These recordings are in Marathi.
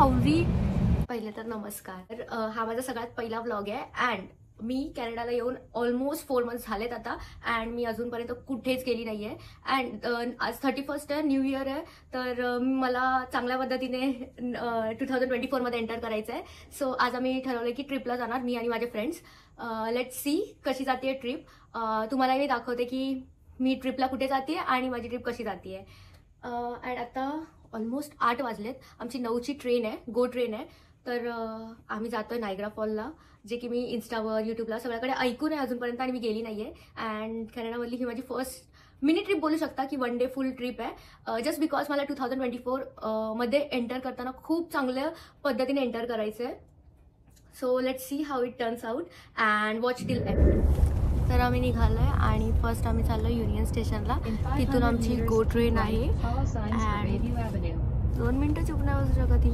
हाऊरी. पहिले तर नमस्कार. हा माझा सगळ्यात पहिला व्लॉग आहे अँड मी कॅनडाला येऊन ऑलमोस्ट 4 मंथ्स झालेत आता अँड मी अजूनपर्यंत कुठेच गेली नाही आहे. अँड आज 31st आहे, न्यू इयर आहे, तर मला चांगल्या पद्धतीने 2024 मध्ये एंटर करायचं आहे. सो आज आम्ही ठरवलं की ट्रिपला जाणार, मी आणि माझे फ्रेंड्स. लेट्स सी कशी जाते ट्रिप. तुम्हाला मी दाखवते की मी ट्रिपला कुठे जाते आणि माझी ट्रिप कशी जाते. अँड आता ऑलमोस्ट 8 वाजलेत. आमची 9ची ट्रेन आहे, गो ट्रेन आहे. तर आम्ही जातोय नायग्रा फॉलला, जे की मी इंस्टावर यूट्यूबला सगळ्याकडे ऐकून आहे अजूनपर्यंत आणि मी गेली नाही आहे. अँड कॅनडामधली ही माझी फर्स्ट मिनी ट्रिप बोलू शकता की 1 डे फुल ट्रिप आहे. जस्ट बिकॉज मला 2024 मध्ये एंटर करताना खूप चांगल्या पद्धतीने एंटर करायचं आहे. So let's see how it turns out and watch till end. तर आम्ही निघालोय आणि फर्स्ट आम्ही चाललो युनियन स्टेशनला. तिथून आमची गो ट्रेन आहे. 2 मिनिटं चुप नाही बसू शकत ही.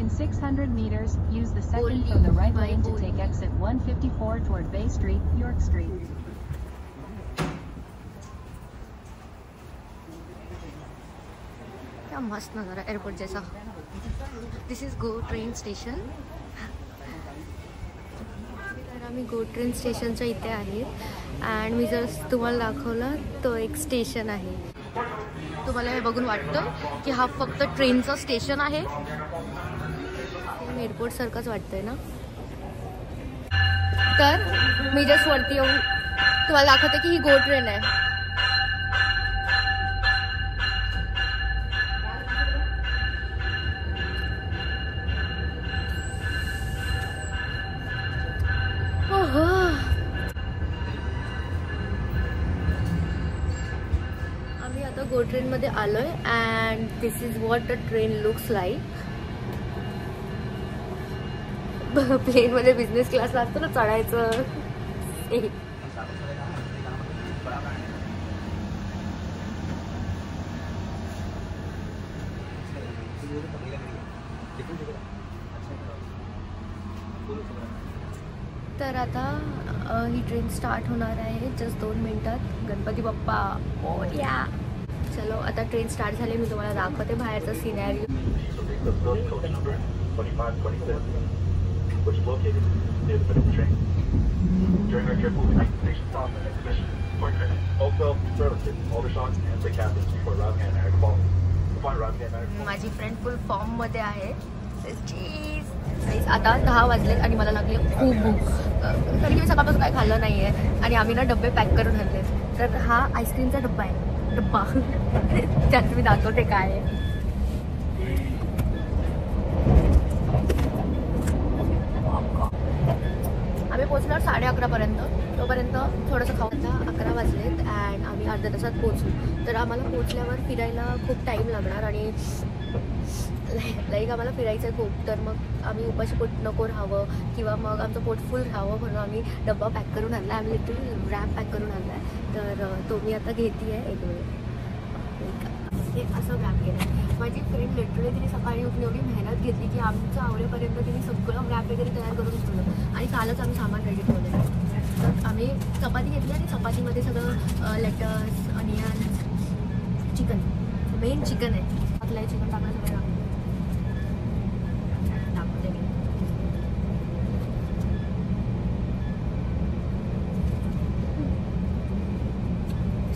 In 600 meters, use the second from the right lane to take exit 154 toward Bay Street, York Street. क्या मस्त नजारा एयरपोर्ट जैसा. दिस इज गो ट्रेन स्टेशन. तर आम्ही गो ट्रेन स्टेशनच्या इथे आहे अँड मी जर तुम्हाला दाखवलं तो एक स्टेशन आहे. तुम्हाला हे बघून वाटतं की हा फक्त ट्रेनचं स्टेशन आहे. एअरपोर्ट सारखंच वाटतंय ना. तर मी जस्ट वरती येऊन तुम्हाला दाखवते की ही गो ट्रेन आहे. आम्ही आता गो ट्रेन मध्ये आलोय and this is what the train looks like. Plane मध्ये बिझनेस क्लासला असतो ना चढायचं. तर आता ही ट्रेन स्टार्ट होणार आहे जस्ट 2 मिनिटात. गणपती बाप्पा मोरया. चलो आता ट्रेन स्टार्ट झाली. मी तुम्हाला दाखवते बाहेरचा scenario. which is located near the middle of the train. During our trip, we'll be making station stops and exhibitions for trains. Also, services, Aldershot and St. Catharines before Rotherham and Niagara Falls. Upon Rotherham and माझी फ्रेंड फुल फॉर्म मध्ये आहे. आता 10 वाजले आणि मला लागली खूप भूक. तरी मी सकाळपासून काय खाल्लं नाही आहे आणि आम्ही ना डबे पॅक करून आणले. तर हा आईस्क्रीमचा डब्बा आहे. डब्बा त्यात मी दाखवते काय आहे. आम्ही पोहोचलो 11:30 पर्यंत. तोपर्यंत थोडंसं खाऊन 11 वाजलेत अँड आम्ही अर्ध्या तासात पोहोचू. तर आम्हाला पोहोचल्यावर फिरायला खूप टाईम लागणार आणि लाईक आम्हाला फिरायचं आहे खूप. तर मग आम्ही उपाशी पोट नको राहावं किंवा मग आमचं पोट फुल राहावं म्हणून आम्ही डब्बा पॅक करून आणला. आम्ही लिटरली रॅप पॅक करून आणला आहे. तर तो मी आता घेते आहे. एक वेळ हे असं रॅप केलं आहे. माझी फ्रेंड लिटरली तिने सकाळी उठून एवढी मेहनत घेतली की आमचं आवडेपर्यंत तिने सगळं रॅप वगैरे तयार करून ठेवलं आणि कालच आम्ही सामान रेडी ठेवलेलं आहे. तर आम्ही चपाती घेतली आणि चपातीमध्ये सगळं letters, onions, chicken, main chicken आहे. टाकलं चिकन टाकलं सगळं टाकते मी.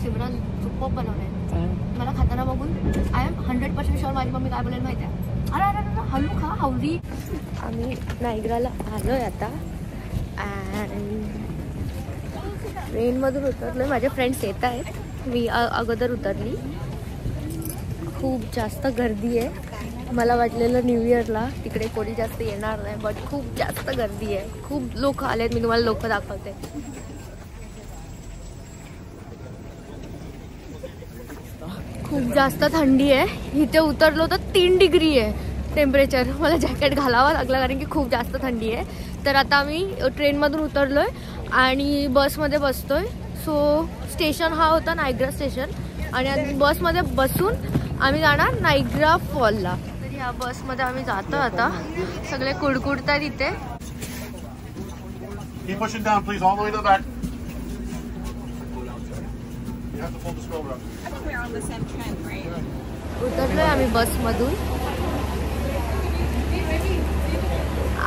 सिमरन सुपर बनवलं आहे. मला खाताना बघून आय एम 100% शुअर माझी मम्मी काय बोलेल माहिती आहे. अरे अरे अरे हलू खा हाऊरी. आम्ही नायग्राला आलोय आता अँड ट्रेनमधून उतरलोय. माझे फ्रेंड्स येत आहेत. मी अगोदर उतरली. खूप जास्त गर्दी आहे. मला वाटलेलं न्यू इयरला तिकडे कोणी जास्त येणार नाही बट खूप जास्त गर्दी आहे. खूप लोक आलेत. मी तुम्हाला लोक दाखवते. खूप जास्त थंडी आहे. इथे उतरलो तर 3 डिग्री आहे टेम्परेचर. मला जॅकेट घालावं लागलं कारण की खूप जास्त थंडी आहे. तर आता आम्ही ट्रेनमधून उतरलोय आणि बसमध्ये बसतोय. सो स्टेशन हा होता नायग्रा स्टेशन आणि बसमध्ये बसून आम्ही जाणार नायग्रा फॉलला. तर ह्या बसमध्ये आम्ही जातो आता. सगळे कुडकुडतात इथे. Keep pushing down, please, all the way to the back. You have to pull the scroll up. we're on the same trend, right? उतरलोय आम्ही बसमधून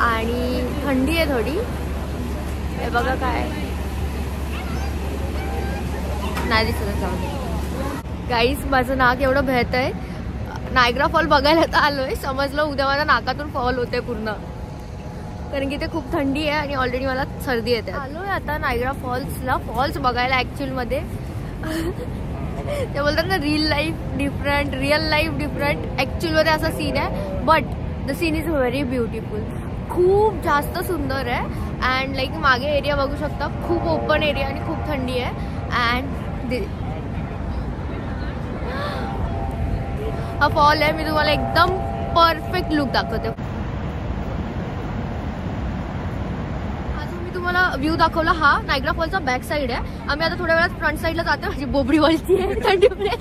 आणि थंडी आहे थोडी. हे बघा काय नाही दिसत. जाऊ गाईस, माझं नाक एवढं बहत आहे. नायग्रा फॉल बघायला तर आलोय, समजलं उद्या माझ्या नाकातून फॉल होते पूर्ण, कारण की ते खूप थंडी आहे आणि ऑलरेडी मला सर्दी येते. आलोय आता नायग्रा फॉल्सला, फॉल्स बघायला ॲक्च्युअलमध्ये. ते बोलतात ना real life different, real life different. ॲक्च्युअलमध्ये असा सीन आहे, but the scene is very beautiful. खूप जास्त सुंदर आहे. अँड लाईक मागे एरिया बघू शकता, खूप ओपन एरिया आणि खूप थंडी आहे. अँड हा फॉल आहे. मी तुम्हाला एकदम परफेक्ट लुक दाखवते. अजून मी तुम्हाला व्ह्यू दाखवला हा नायग्रा फॉलचा बॅक साईड आहे. आम्ही आता थोड्या वेळात फ्रंट साईडला जातो. माझी बोबडी वळती आहे थंडीमुळे.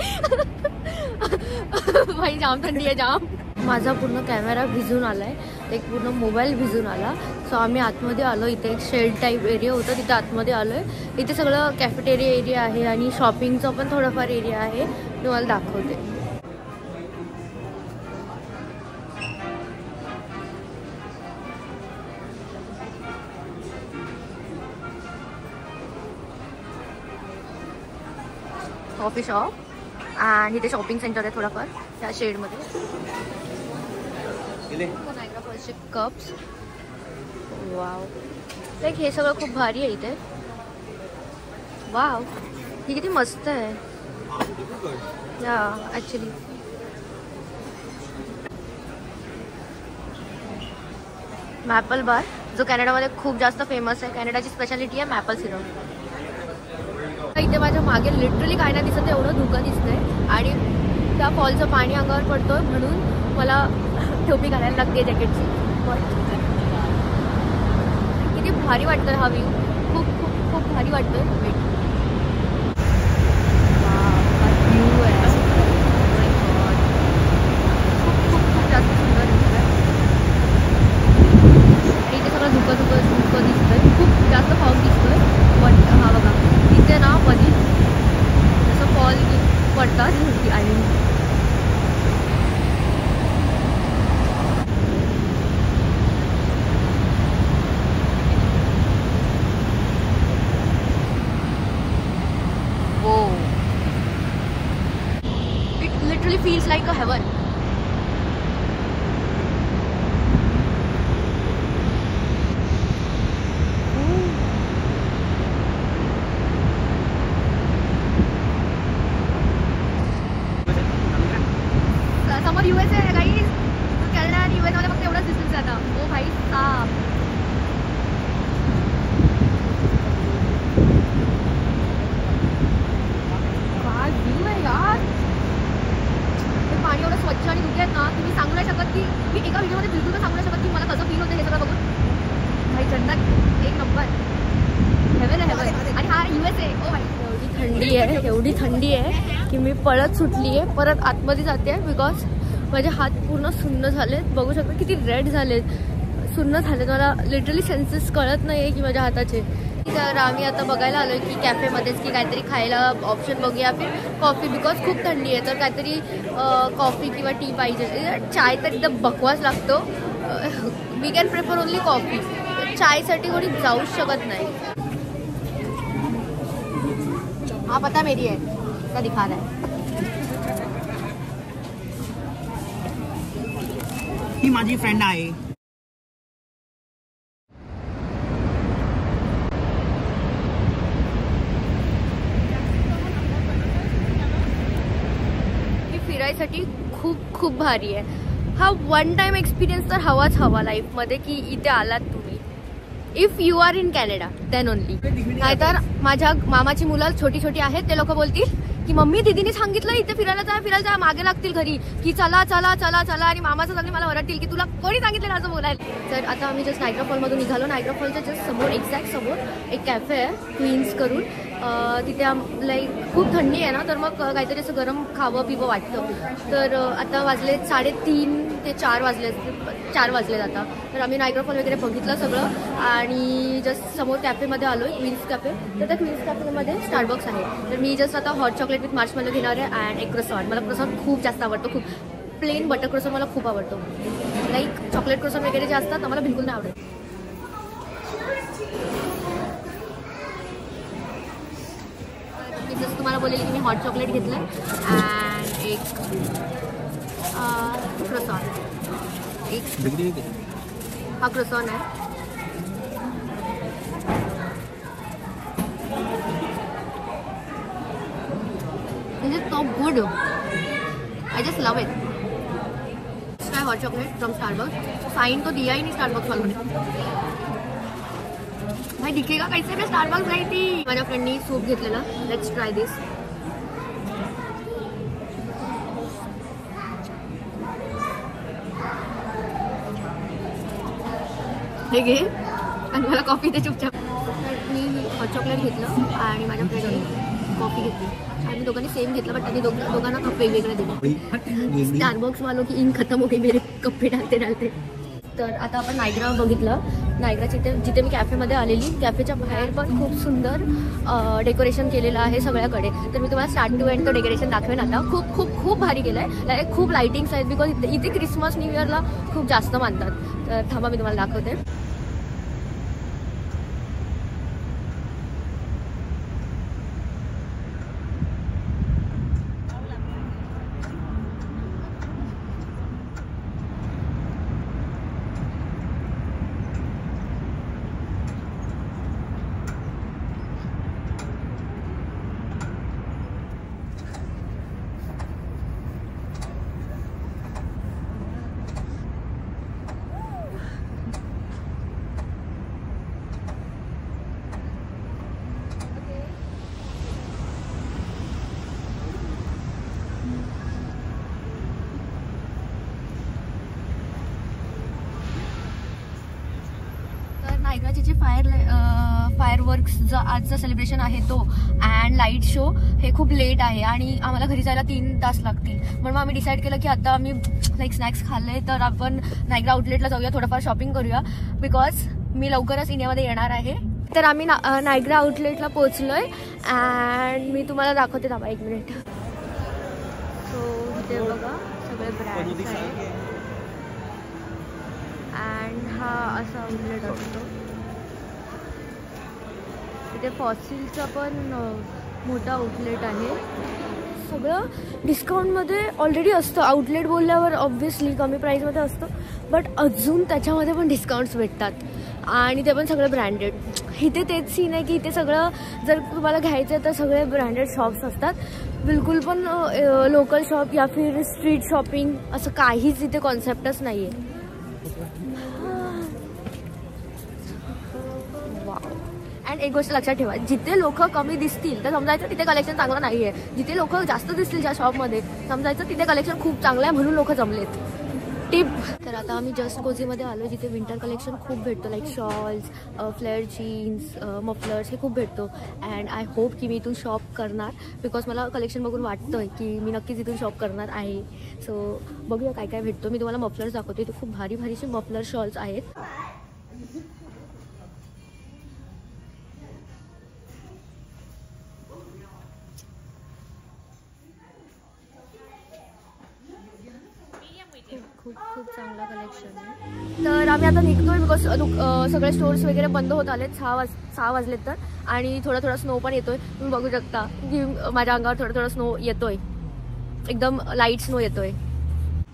भाई जाम थंडी आहे जाम. माझा पूर्ण कॅमेरा भिजून आलाय, एक पूर्ण मोबाईल भिजून आला. सो आम्ही आतमध्ये आलो. इथे एक शेड टाईप एरिया होता, तिथे आतमध्ये आलोय. इथे सगळं कॅफेटेरिया एरिया आहे आणि शॉपिंगचा पण थोडाफार एरिया आहे. तुम्हाला दाखवते. कॉफी शॉप आणि इथे शॉपिंग सेंटर आहे थोडाफार त्या शेडमध्ये. नायग्रा फॉल्सचे कप्स, वाव, लाईक हे सगळं खूप भारी आहे इथे. वाव, ही किती मस्त आहे या ॲक्च्युली. मॅपल बार, जो कॅनडामध्ये खूप जास्त फेमस आहे. कॅनडाची स्पेशालिटी आहे मॅपल सिरप. इथे माझ्या मागे लिटरली काय नाही दिसत, एवढं धुकं दिसतंय आणि त्या फॉलचं पाणी अंगावर पडतोय म्हणून मला टोपी घालायला लागते जॅकेटची. किती भारी वाटतोय हा व्ह्यू, खूप खूप खूप भारी वाटतोय. व्ह्यू आहे खूप खूप खूप जास्त सुंदर दिसतंय. आणि इथे सगळं धुकं धुकं धुकं दिसतंय, खूप जास्त फॉग दिसतोय. पण हा बघा इथे ना मध्ये जसं फॉल पडतात आणि it literally feels like a heaven. समोर यूएस आहे काही, कॅनडा आणि यूएस मध्ये फक्त एवढंच डिस्टन्स आहे आता. ओ भाई साहब, काय व्ह्यू आहे यार. हे पाणी एवढं स्वच्छ आणि धुके आहेत ना, तुम्ही सांगू नाही शकत की मी एका व्हिडिओमध्ये बिलकुल तर सांगू नाही शकत की मला कसं फील होतं हे सगळं बघून. भाई जन्नत एक नंबर, हेवन आहे हेवन. आणि हा यूएस आहे. ओ भाई एवढी थंडी आहे, एवढी थंडी आहे की मी पळत सुटली आहे, परत आतमध्ये जाते आहे. बिकॉज माझे हात पूर्ण सुन्न झालेत. बघू शकता किती रेड झालेत, सुन्न झालेत. मला लिटरली सेन्सेस कळत नाही आहे की माझ्या हाताचे. तर आम्ही आता बघायला आलो की कॅफेमध्येच की काहीतरी खायला ऑप्शन बघूया, फिर कॉफी. बिकॉज खूप थंडी आहे तर काहीतरी कॉफी किंवा टी पाहिजे. चाय तर एकदम बकवास लागतो. We can prefer only coffee. चायसाठी कोणी जाऊच शकत नाही. हा पता मेरी है का दिखा रहा है. ही माझी फ्रेंड आहे. ही फिरायसाठी खूप खूप भारी आहे. हा वन टाइम एक्सपिरियन्स तर हवाच हवा लाईफमध्ये की इथे आलात तुम्ही. If you are in Canada then only. नाहीतर माझ्या मामाची मुलं छोटी छोटी आहेत, ते लोक बोलतील की मम्मी दीदीने सांगितलं इथे फिरायला जा, मागे लागतील घरी की चला चला चला चला. आणि मामाचं सगळे मला ओरडतील की तुला कोणी सांगितलं असं बोलायला. तर आता आम्ही जस्ट नायग्रा फॉलमधून निघालो. नायग्रा फॉलच्या जस्ट समोर, एक्झॅक्ट समोर एक कॅफे आहे क्वीन्स करून. तिथे लाईक खूप थंडी आहे ना, तर मग काहीतरी असं गरम खावं पिवं वाटतं. तर आता वाजले 3:30 ते 4 वाजले आता. तर आम्ही नायग्रा फॉल वगैरे बघितलं सगळं आणि जस्ट समोर कॅफेमध्ये आलो आहे, क्वीन्स कॅफे. तर त्या क्वीन्स कॅफेमध्ये स्टारबक्स आहे. तर मी जस्ट आता हॉट चॉकलेट विथ मार्शमेलो घेणार आहे अँड एक क्रोसॉन. मला क्रोसॉन खूप जास्त आवडतो, खूप प्लेन बटर क्रोसॉन मला खूप आवडतो. लाईक चॉकलेट क्रोसॉन वगैरे जे असतात ना मला बिलकुल नाही आवडत. मी जस्ट तुम्हाला बोललेली की मी हॉट चॉकलेट घेतलं अँड एक क्रोसॉन. हा क्रोसॉन आहे. This is so good. I just love it. Try hot chocolate from Starbucks. Sign तो दिया ही नहीं Starbucks वालों ने. भाई दिखेगा कैसे? मैं Starbucks गई थी. माझ्या फ्रेंडनी सूप घेतलेला. Let's try this. हे घे आणि मला कॉफी दे चुपचाप. मी हॉट चॉकलेट घेतलं आणि माझ्या फ्रेंडने कॉफी घेतली. आम्ही दोघांनी सेम घेतलं, बट त्यांनी दोघांना कप वेगवेगळे दिले. स्टारबक्स वालों की इंक खत्म हो गई मेरे कप्पे डालते. तर आता आपण नायग्रा बघितलं. नायग्राच्या जिथे मी कॅफेमध्ये आलेली, कॅफेच्या बाहेर पण खूप सुंदर डेकोरेशन केलेलं आहे सगळ्याकडे. तर मी तुम्हाला स्टार्ट टू एंड तो डेकोरेशन दाखवेन आता. खूप खूप खूप भारी केलं आहे. लाईक खूप लाईटिंग्स आहेत बिकॉज इथे क्रिसमस न्यू इयरला खूप जास्त मानतात. तर थांबा मी तुम्हाला दाखवते. नायग्राचे जे फायरवर्क्स आजचं सेलिब्रेशन आहे तो अँड लाईट शो हे खूप लेट आहे आणि आम्हाला घरी जायला 3 तास लागतील. म्हणून आम्ही डिसाईड केलं की आता आम्ही लाईक स्नॅक्स खाल्ले तर आपण नायग्रा आउटलेटला जाऊया, थोडंफार शॉपिंग करूया बिकॉज मी लवकरच इंडियामध्ये येणार आहे. तर आम्ही नायग्रा आउटलेटला पोहोचलोय अँड मी तुम्हाला दाखवते. थांबा 1 मिनिट. सो इथे बघा सगळे ब्रँड्स आहेत अँड हा असा आउटलेट असतो. इथे फॉसिलचा पण मोठा आउटलेट आहे. सगळं डिस्काउंटमध्ये ऑलरेडी असतं. आउटलेट बोलल्यावर ऑब्व्हियसली कमी प्राईसमध्ये असतं, बट अजून त्याच्यामध्ये पण डिस्काउंट्स भेटतात आणि ते पण सगळे ब्रँडेड. इथे तेच सीन आहे की इथे सगळं जर तुम्हाला घ्यायचं आहे तर सगळे ब्रँडेड शॉप्स असतात. बिलकुल पण लोकल शॉप या फिर स्ट्रीट शॉपिंग असं काहीच इथे कॉन्सेप्टच नाही आहे. अँड एक गोष्ट लक्षात ठेवा, जिथे लोक कमी दिसतील तर समजायचं तिथे कलेक्शन चांगलं नाही आहे. जिथे लोक जास्त दिसतील ज्या शॉपमध्ये समजायचं तिथे कलेक्शन खूप चांगलं आहे म्हणून लोक जमलेत. टिप. तर आता आम्ही जस्ट कोझीमध्ये आलो जिथे विंटर कलेक्शन खूप भेटतो. Like shawls, flare jeans, mufflers हे खूप भेटतो. अँड आय होप की मी इथून शॉप करणार बिकॉज मला कलेक्शन बघून वाटतं की मी नक्कीच इथून शॉप करणार आहे. सो बघूया काय काय भेटतो. मी तुम्हाला मफलर्स दाखवते. इथे खूप भारी भारीचे मफलर शॉल्स आहेत. खूप खूप चांगला कलेक्शन आहे. तर आम्ही आता निघतोय बिकॉज सगळे स्टोर्स वगैरे बंद होत आलेत. 6 वाजलेत तर. आणि थोडा स्नो पण येतोय. तुम्ही बघू शकता की माझ्या अंगावर थोडा स्नो येतोय. एकदम लाईट स्नो येतोय.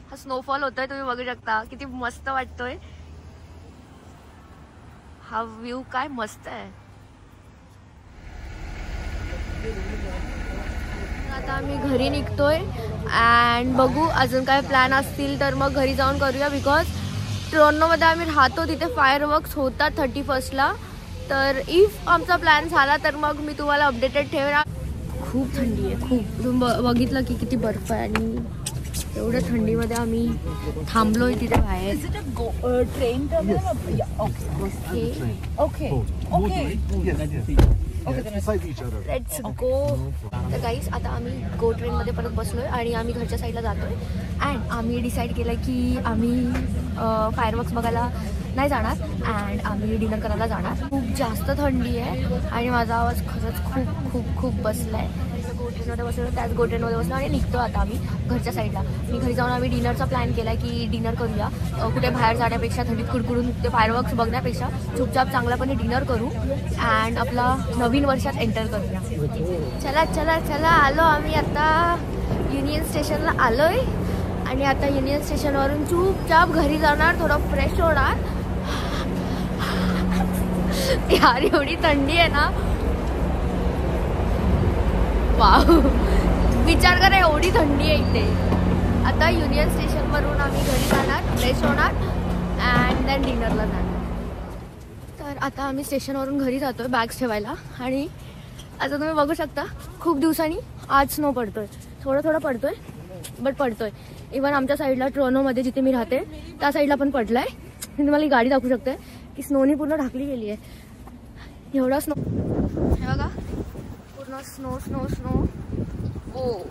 हा स्नोफॉल होतोय. तुम्ही बघू शकता किती मस्त वाटतोय. हा व्ह्यू काय मस्त आहे. आता आम्ही घरी निघतोय अँड बघू अजून काय प्लॅन असतील तर मग घरी जाऊन करूया बिकॉज टोरंटोमध्ये आम्ही राहतो तिथे फायरवर्क्स होतात 31ला. तर इफ आमचा प्लॅन झाला तर मग मी तुम्हाला अपडेटेड ठेवणार. खूप थंडी आहे खूप. तुम्ही बघितलं की किती बर्फ आहे आणि एवढ्या थंडीमध्ये आम्ही थांबलोय तिथे बाहेर. Train okay beside each other. Let's go. तर गाईज आता आम्ही गो ट्रेनमध्ये परत बसलोय आणि आम्ही घरच्या साईडला जातोय. अँड आम्ही डिसाईड केलं की आम्ही फायरवर्क्स बघायला नाही जाणार अँड आम्ही डिनर करायला जाणार. खूप जास्त थंडी आहे आणि माझा आवाज खरंच खूप खूप खूप बसला आहे. गो ट्रेनमध्ये बसलो, त्याच गो ट्रेनमध्ये बसलो आणि निघतो आता आम्ही घरच्या साईडला. मी घरी जाऊन आम्ही डिनरचा प्लॅन केला की डिनर करूया. कुठे बाहेर जाण्यापेक्षा थंडीत कुडकुडून ते फायरवर्क्स बघण्यापेक्षा चुपचाप चांगल्यापणे डिनर करू अँड आपला नवीन वर्षात एंटर करूया. चला चला चला आलो आम्ही आता युनियन स्टेशनला आलोय आणि आता युनियन स्टेशनवरून चुपचाप घरी जाणार, थोडं फ्रेश होणार. यार एवढी थंडी आहे ना, वाव, विचार करा एवढी थंडी आहे इथे. आता युनियन स्टेशनवरून आम्ही घरी जाणार, फ्रेश होणार अँड देन डिनरला जाणार. तर आता आम्ही स्टेशनवरून घरी जातोय बॅग्स ठेवायला आणि आता तुम्ही बघू शकता खूप दिवसांनी आज स्नो पडतोय. थोडं थोडं पडतोय बट पडतोय. इवन आमच्या साईडला टोरंटोमध्ये जिथे मी राहते त्या साईडला पण पडलाय. मी तुम्हाला ही गाडी दाखवू शकते की स्नोनी पूर्ण ढाकली गेली आहे. एवढा स्नो हे बघा, पूर्ण स्नो स्नो स्नो. ओ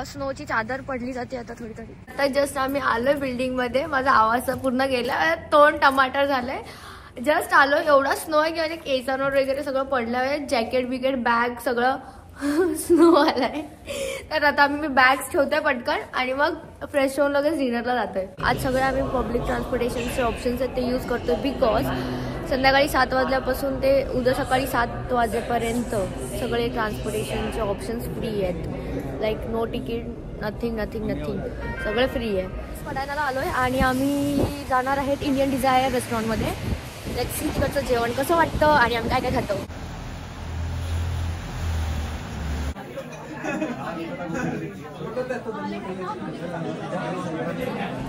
स्नोची चादर पडली जाते आता थोडी थोडी. आता जस्ट आम्ही आलोय बिल्डिंग मध्ये. माझा आवाज पूर्ण गेला, तोंड टमाटर झालंय. जस्ट आलो, एवढा स्नो आहे की माझ्या केसांवर वगैरे सगळं पडलं आहे. जॅकेट बिकेट बॅग सगळं स्नो आलाय. तर आता आम्ही बॅग्स ठेवतोय पटकन आणि मग फ्रेश होऊन लगेच डिनरला जातोय. आज सगळे आम्ही पब्लिक ट्रान्सपोर्टेशनचे ऑप्शन्स आहेत ते यूज करतोय बिकॉज संध्याकाळी 7 वाजल्यापासून ते उद्या सकाळी 7 वाजेपर्यंत सगळे ट्रान्सपोर्टेशनचे ऑप्शन्स फ्री आहेत. Like no ticket, nothing nothing nothing, सगळे फ्री आहे. पडायला आलोय आणि आम्ही जाणार आहेत इंडियन डिझायर रेस्टॉरंटमध्ये. लेट्स सी तिकडचं जेवण कसं वाटतं आणि आम्ही काय काय खातो.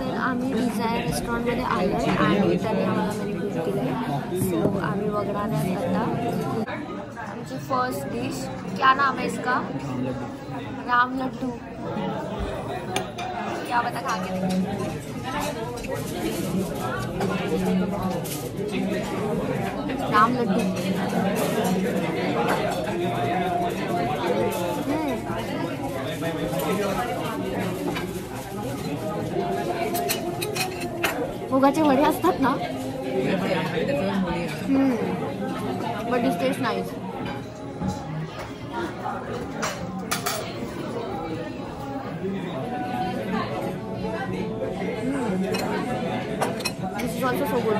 तर आम्ही डिझायर रेस्टॉरंटमध्ये आलो आहे आणि त्यांनी आम्हाला मेन्यू बुक केलं आहे. सो आम्ही बघणार आहे आता आमची फर्स्ट डिश. क्या नाम है इसका? राम लड्डू. क्या बता खा के राम लड्डू. मुगाचे वडे असतात ना, but this taste nice. This is also so good.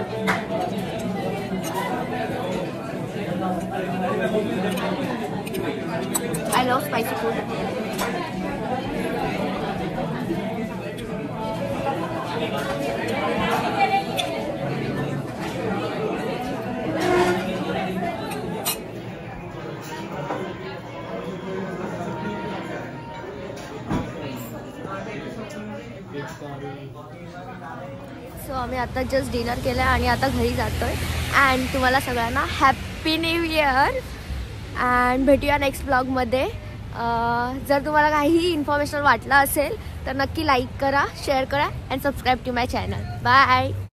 I love spicy food. So आम्ही आता जस्ट डिनर केलं आहे आणि आता घरी जातोय. अँड तुम्हाला सगळ्यांना हॅपी न्यू इयर अँड भेटूया नेक्स्ट ब्लॉगमध्ये. जर तुम्हाला काही इन्फॉर्मेशन वाटलं असेल तर नक्की लाईक करा, शेअर करा and subscribe to my channel. Bye.